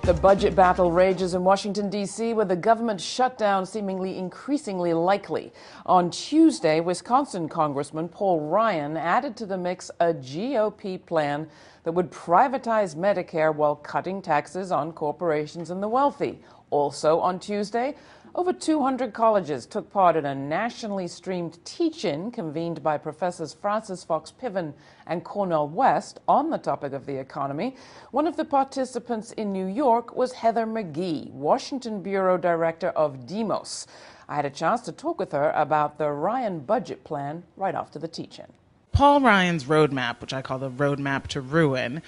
The budget battle rages in Washington, D.C., with the government shutdown seemingly increasingly likely. On Tuesday, Wisconsin Congressman Paul Ryan added to the mix a GOP plan that would privatize Medicare while cutting taxes on corporations and the wealthy. Also on Tuesday, over 200 colleges took part in a nationally streamed teach-in convened by Professors Francis Fox Piven and Cornel West on the topic of the economy. One of the participants in New York was Heather McGhee, Washington Bureau Director of Demos. I had a chance to talk with her about the Ryan budget plan right after the teach-in. Paul Ryan's roadmap, which I call the roadmap to ruin,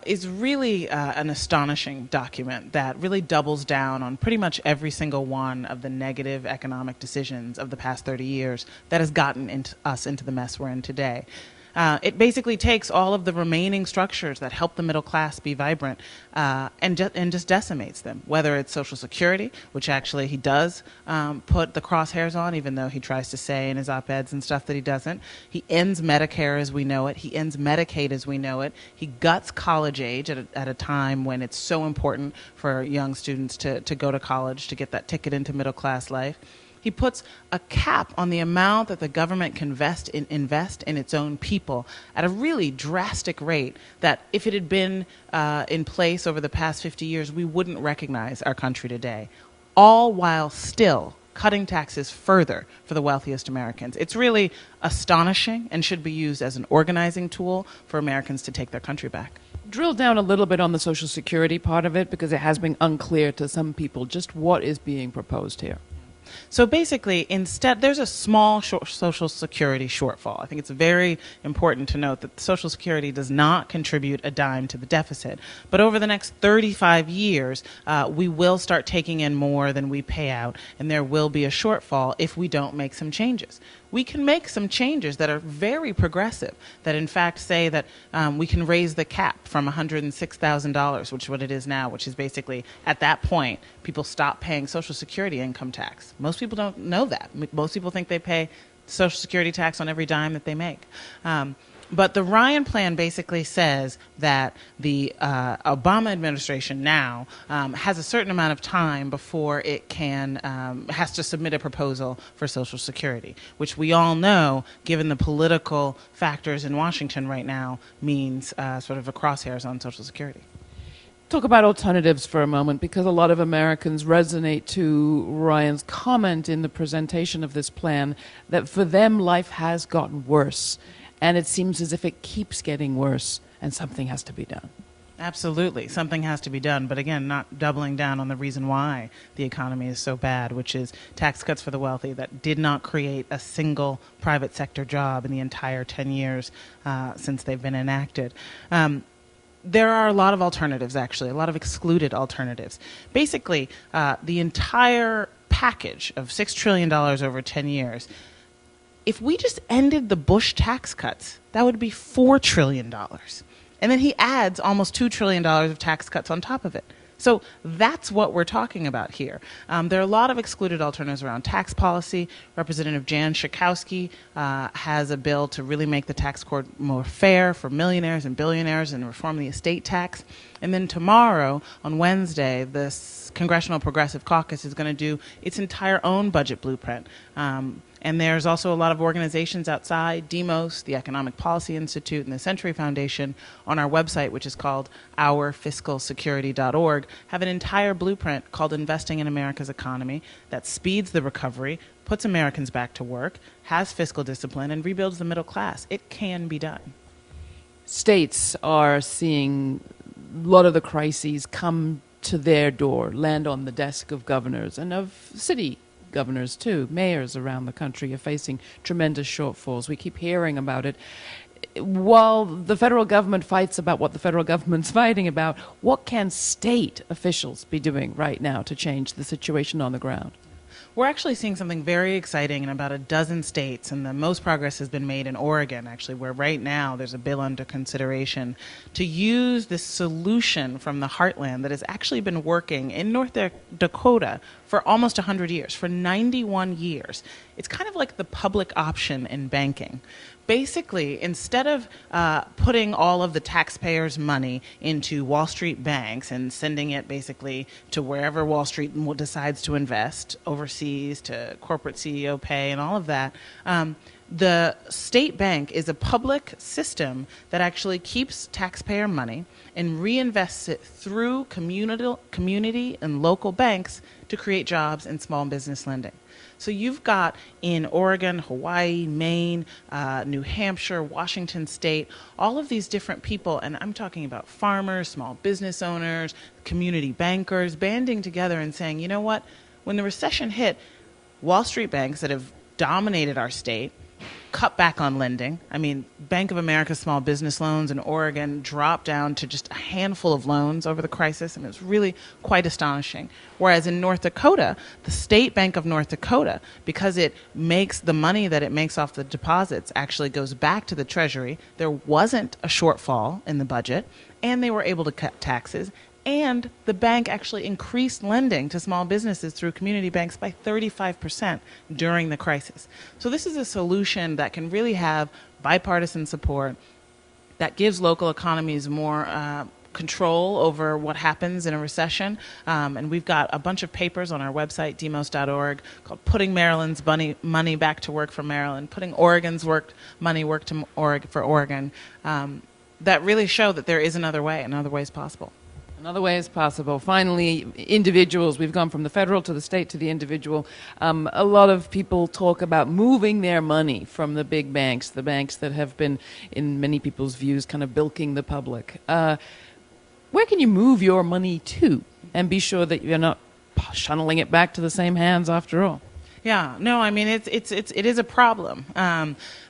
is really an astonishing document that really doubles down on pretty much every single one of the negative economic decisions of the past 30 years that has gotten us into the mess we're in today. It basically takes all of the remaining structures that help the middle class be vibrant and just decimates them, whether it's Social Security, which actually he does put the crosshairs on, even though he tries to say in his op-eds and stuff that he doesn't. He ends Medicare as we know it. He ends Medicaid as we know it. He guts college age at a time when it's so important for young students to go to college, to get that ticket into middle class life. He puts a cap on the amount that the government can invest in its own people at a really drastic rate that if it had been in place over the past 50 years, we wouldn't recognize our country today, all while still cutting taxes further for the wealthiest Americans. It's really astonishing and should be used as an organizing tool for Americans to take their country back. Drill down a little bit on the Social Security part of it, because it has been unclear to some people just what is being proposed here. So basically, instead, there's a small Social Security shortfall. I think it's very important to note that Social Security does not contribute a dime to the deficit. But over the next 35 years, we will start taking in more than we pay out, and there will be a shortfall if we don't make some changes. We can make some changes that are very progressive, that in fact say that we can raise the cap from $106,000, which is what it is now, which is basically, at that point, people stop paying Social Security income tax. Most people don't know that. Most people think they pay Social Security tax on every dime that they make. But the Ryan plan basically says that the Obama administration now has a certain amount of time before it has to submit a proposal for Social Security, which we all know, given the political factors in Washington right now, means sort of a crosshairs on Social Security. Talk about alternatives for a moment, because a lot of Americans resonate to Ryan's comment in the presentation of this plan that for them life has gotten worse. And it seems as if it keeps getting worse, and something has to be done. Absolutely. Something has to be done. But again, not doubling down on the reason why the economy is so bad, which is tax cuts for the wealthy that did not create a single private sector job in the entire 10 years since they've been enacted. There are a lot of alternatives, actually, a lot of excluded alternatives. Basically, the entire package of $6 trillion over 10 years, if we just ended the Bush tax cuts, that would be $4 trillion. And then he adds almost $2 trillion of tax cuts on top of it. So that's what we're talking about here. There are a lot of excluded alternatives around tax policy. Representative Jan Schakowsky has a bill to really make the tax code more fair for millionaires and billionaires and reform the estate tax. And then tomorrow, on Wednesday, the Congressional Progressive Caucus is going to do its entire own budget blueprint. And there's also a lot of organizations outside, Demos, the Economic Policy Institute, and the Century Foundation on our website, which is called ourfiscalsecurity.org, have an entire blueprint called Investing in America's Economy that speeds the recovery, puts Americans back to work, has fiscal discipline, and rebuilds the middle class. It can be done. States are seeing a lot of the crises come to their door, land on the desk of governors and of city governors too. Mayors around the country are facing tremendous shortfalls. We keep hearing about it. While the federal government fights about what the federal government's fighting about, what can state officials be doing right now to change the situation on the ground? We're actually seeing something very exciting in about a dozen states, and the most progress has been made in Oregon, actually, where right now there's a bill under consideration to use this solution from the heartland that has actually been working in North Dakota for almost 100 years, for 91 years. It's kind of like the public option in banking. Basically, instead of putting all of the taxpayers' money into Wall Street banks and sending it basically to wherever Wall Street decides to invest, overseas, to corporate CEO pay and all of that, the state bank is a public system that actually keeps taxpayer money and reinvests it through community and local banks to create jobs and small business lending. So you've got in Oregon, Hawaii, Maine, New Hampshire, Washington State, all of these different people, and I'm talking about farmers, small business owners, community bankers, banding together and saying, you know what, when the recession hit, Wall Street banks that have dominated our state cut back on lending. I mean, Bank of America small business loans in Oregon dropped down to just a handful of loans over the crisis. I mean, it was really quite astonishing. Whereas in North Dakota, the State Bank of North Dakota, because it makes the money that it makes off the deposits actually goes back to the Treasury, there wasn't a shortfall in the budget, and they were able to cut taxes. And the bank actually increased lending to small businesses through community banks by 35% during the crisis. So this is a solution that can really have bipartisan support, that gives local economies more control over what happens in a recession. And we've got a bunch of papers on our website, demos.org, called Putting Maryland's Money Back to Work for Maryland, Putting Oregon's Money Work to for Oregon, that really show that there is another way, another way is possible. Another way is possible. Finally, individuals. We've gone from the federal to the state to the individual. A lot of people talk about moving their money from the big banks, the banks that have been, in many people's views, kind of bilking the public. Where can you move your money to and be sure that you're not funneling it back to the same hands after all? Yeah, no, I mean, it is a problem.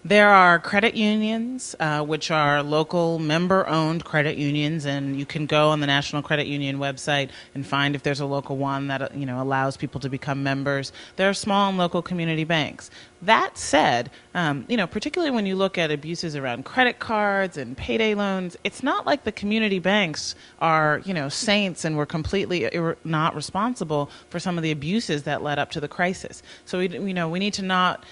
There are credit unions, which are local member-owned credit unions, and you can go on the National Credit Union website and find if there's a local one that allows people to become members. There are small and local community banks. That said, particularly when you look at abuses around credit cards and payday loans, it's not like the community banks are, saints and were completely not responsible for some of the abuses that led up to the crisis. So we need to not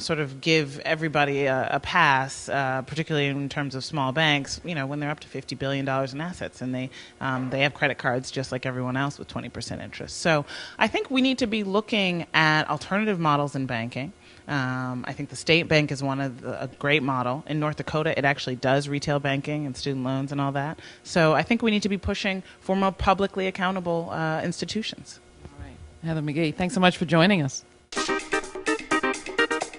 sort of give everybody a pass, particularly in terms of small banks, when they're up to $50 billion in assets and they have credit cards just like everyone else with 20% interest. So I think we need to be looking at alternative models in banking. I think the state bank is a great model. In North Dakota, it actually does retail banking and student loans and all that. So I think we need to be pushing for more publicly accountable institutions. All right. Heather McGhee, thanks so much for joining us.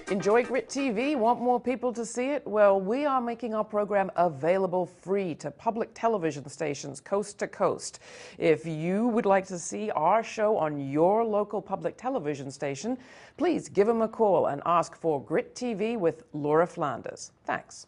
Enjoy Grit TV? Want more people to see it? Well, we are making our program available free to public television stations coast to coast. If you would like to see our show on your local public television station, please give them a call and ask for Grit TV with Laura Flanders. Thanks.